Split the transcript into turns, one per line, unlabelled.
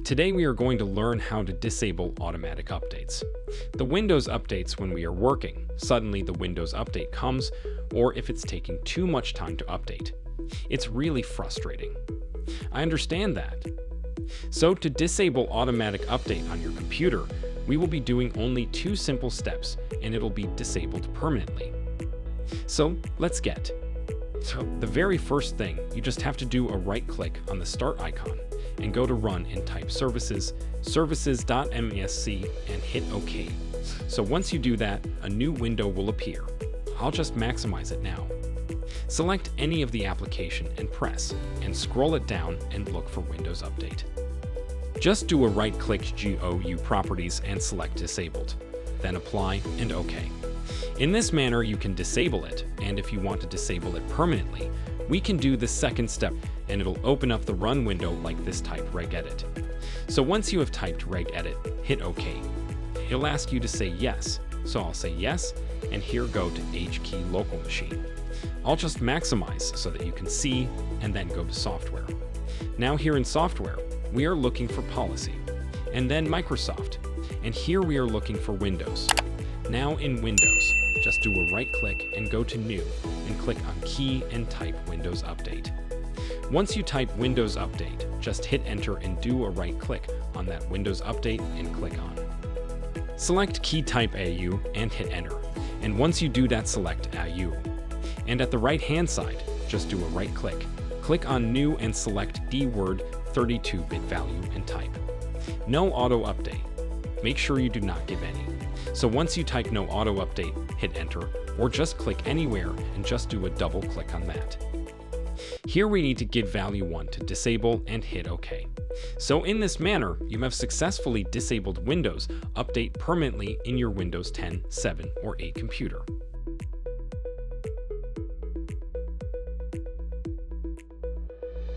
Today we are going to learn how to disable automatic updates. The Windows updates when we are working, suddenly the Windows update comes, or if it's taking too much time to update. It's really frustrating. I understand that. So to disable automatic update on your computer, we will be doing only 2 simple steps and it'll be disabled permanently. So let's get. So the very first thing, you just have to do a right click on the start icon and go to run and type services.msc and hit OK. So once you do that, a new window will appear. I'll just maximize it now. Select any of the application and press, and scroll it down and look for Windows Update. Just do a right-click GUI Properties and select Disabled, then Apply and OK. In this manner, you can disable it, and if you want to disable it permanently, we can do the second step, and it'll open up the Run window like this. Type regedit. So once you have typed regedit, hit OK. It'll ask you to say yes, so I'll say yes, and here go to H key local machine. I'll just maximize so that you can see, and then go to software. Now here in software, we are looking for policy, and then Microsoft, and here we are looking for Windows. Now in Windows, just do a right click and go to New, and click on Key and type Windows Update. Once you type Windows Update, just hit Enter and do a right click on that Windows Update and click on. Select Key Type AU and hit Enter, and once you do that, select AU. And at the right hand side, just do a right click. Click on New and select D-Word 32-bit value and type. No auto update. Make sure you do not give any. So once you type no auto update, hit Enter, or just click anywhere and just do a double click on that. Here we need to give value 1 to disable and hit OK. So in this manner, you have successfully disabled Windows Update permanently in your Windows 10, 7, or 8 computer.